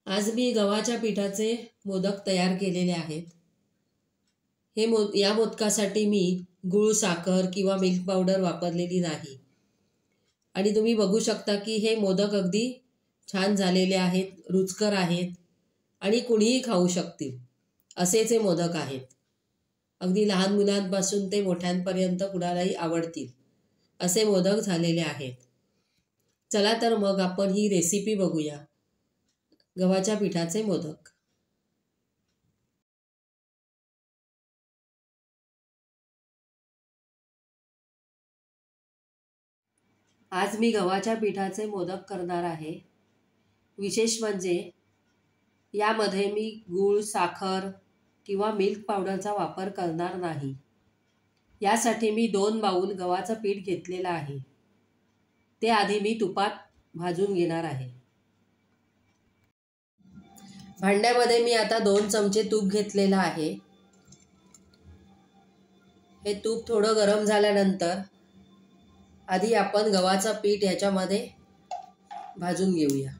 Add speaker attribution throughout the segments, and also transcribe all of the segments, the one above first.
Speaker 1: आज मी गव्हाच्या पिठाचे मोदक तयार केलेले आहेत। या मोदकासाठी मी गूळ, साखर किंवा मिल्क पावडर वापरलेली नाही। आणि तुम्ही बघू शकता की हे मोदक अगदी छान झालेले आहेत, रुचकर आहेत आणि कुणीही खाऊ शकतील असेच हे मोदक आहेत। अगदी लहान मुलांपासून ते मोठ्यांपर्यंत कुणालाही आवडतील असे मोदक झालेले आहेत। चला तर मग आपण ही रेसिपी बघूया, गव्हाच्या पिठाचे मोदक। आज मी गव्हाच्या पिठाचे मोदक करणार आहे। विशेष म्हणजे यामध्ये मी गूळ, साखर किंवा मिल्क पावडरचा वापर करणार नाही। यासाठी मी 2 बाउल गव्हाचं पीठ घेतलेलं आहे। ते आधी मी तुपात भाजून घेणार आहे। भांड्यामध्ये मी आता 2 चमचे तूप घेतलेलं आहे। हे तूप थोडं गरम झाल्यानंतर आधी आपण गव्हाचं पीठ याच्यामध्ये भाजून घेऊया।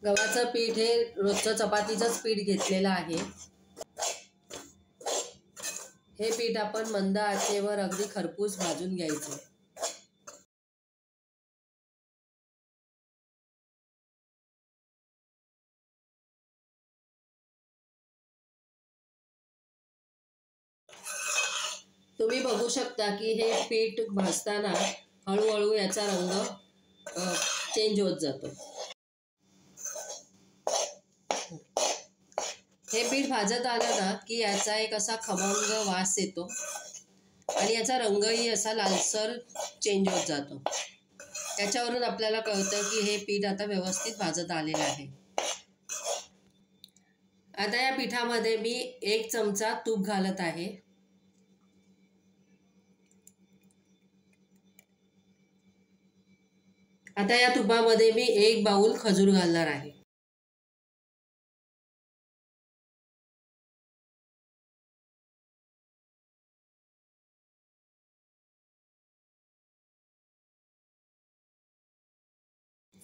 Speaker 1: गव्हाचं पीठ हे रोजचं चपातीचंच पीठ घेतलेलं आहे। हे पीठ आपण मंद आचेवर अगदी खरपूस भाजून घ्यायचं। तुम्ही बघू शकता की हे पीठ भाजताना हळूहळू याचा रंग चेंज होत जातो। हे पीठ भाजत आलं ना की याचा एक असा खमंग वास येतो आणि याचा रंगही असा लालसर चेंज होत जातो। त्याच्यावरून आपल्याला कळतं की हे पीठ आता व्यवस्थित भाजत आलेलं आहे। आता या पिठामध्ये मी 1 चमचा तूप घालत आहे। आता या तुपामध्ये मी 1 बाउल खजूर घालणार आहे।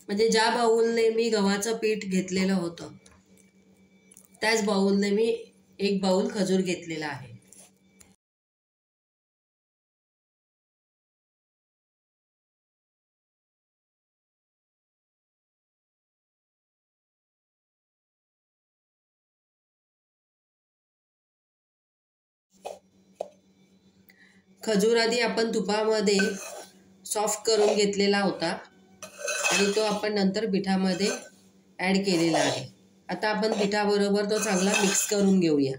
Speaker 1: म्हणजे ज्या बाउलने मी गव्हाचं पीठ घेतलेलं होतं त्याच बाउलने मी 1 बाउल खजूर घेतलेला आहे। खजूर आधी आपण तुपामध्ये सॉफ्ट करून घेतलेला होता आणि तो आपण नंतर पिठामध्ये ॲड केलेला आहे। आता आपण पिठाबरोबर तो चांगला मिक्स करून घेऊया।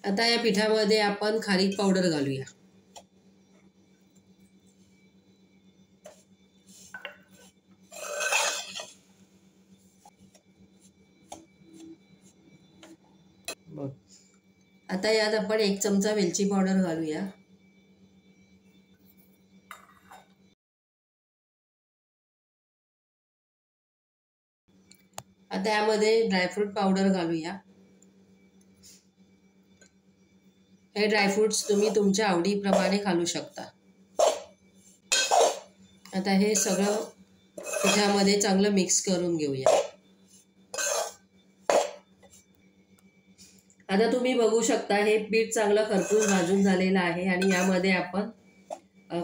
Speaker 1: आता या पिठामध्ये आपण खारीक पावडर घालूया। आता यात आपण 1 चमचा वेलची पावडर घालूया। आता यामध्ये ड्रायफ्रूट पावडर घालूया। हे ड्रायफ्रूट्स तुम्ही तुमच्या आवडीप्रमाणे घालू शकता। आता हे सगळं पिठामध्ये चांगलं मिक्स करून घेऊया। आता तुम्ही बघू शकता हे पीठ चांगलं खरपूस भाजून झालेलं आहे आणि यामध्ये आपण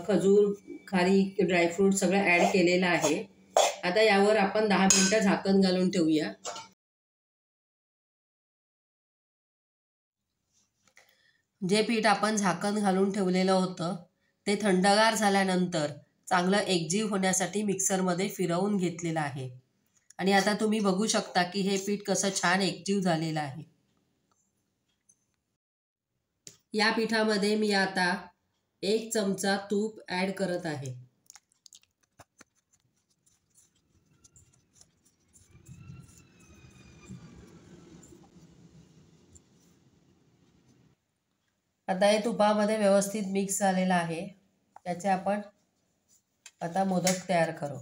Speaker 1: खजूर, खारीक, ड्रायफ्रूट सगळं ॲड केलेलं आहे। आता यावर आपण 10 मिनिटं झाकण घालून ठेवूया। जे पीठ आपण झाकण घालून ठेवलेलं होतं ते थंडगार झाल्यानंतर चांगलं एकजीव होण्यासाठी मिक्सरमध्ये फिरवून घेतलेलं आहे आणि आता तुम्ही बघू शकता की हे पीठ कसं छान एकजीव झालेलं आहे। या पिठामध्ये मी आता 1 चमचा तूप ॲड करत आहे। आता हे तुपामध्ये व्यवस्थित मिक्स झालेलं आहे। त्याचे आपण आता मोदक तयार करू।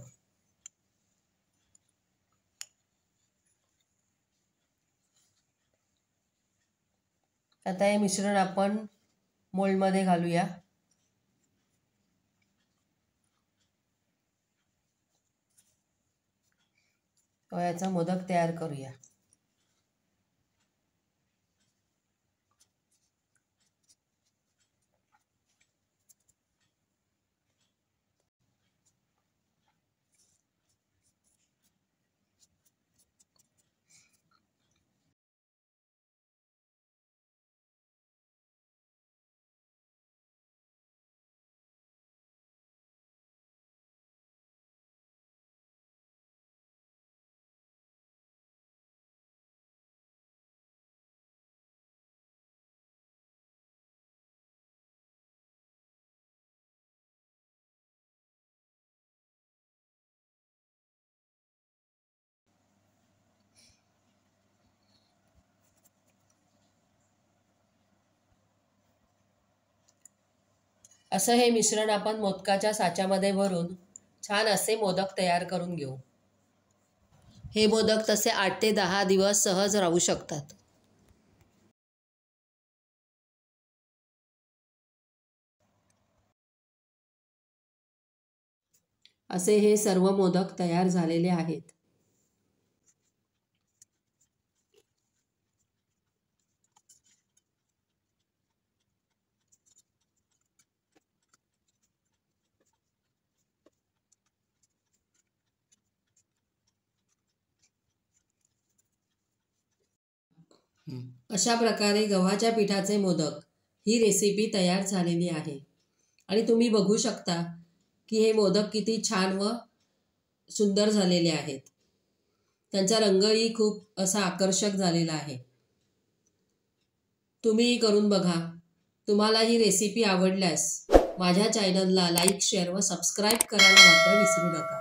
Speaker 1: आता हे मिश्रण आपण मोल्डमध्ये घालूया. याचा मोदक तयार करूया. असं हे मिश्रण आपण मोदकाच्या साच्यामध्ये भरून छान असे मोदक तयार करून घेऊ. हे मोदक तसे 8 ते 10 दिवस सहज राहू शकतात. असे हे सर्व मोदक तयार झालेले आहेत. अशा प्रकारे गव्हाच्या पिठाचे मोदक ही रेसिपी तयार झालेली आहे. आणि तुम्ही बघू शकता की हे मोदक किती छान व सुंदर झालेले आहेत. त्यांचा रंगही खूप असा आकर्षक झालेला आहे. तुम्हीही करून बघा. तुम्हाला ही रेसिपी आवडल्यास माझ्या चॅनलला लाईक, शेअर व सबस्क्राईब करायला मात्र विसरू नका.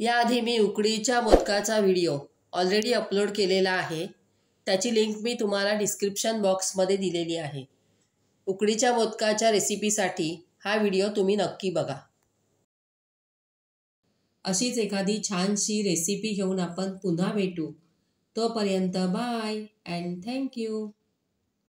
Speaker 1: याआधी मी उकडीच्या मोदकाचा व्हिडिओ ऑलरेडी अपलोड केलेला आहे. त्याची लिंक मी तुम्हाला डिस्क्रिप्शन बॉक्समध्ये दिलेली आहे. उकडीच्या मोदकाच्या रेसिपीसाठी हा व्हिडिओ तुम्ही नक्की बघा. अशीच एखादी छानशी रेसिपी घेऊन आपण पुन्हा भेटू. तोपर्यंत बाय अँड थँक्यू.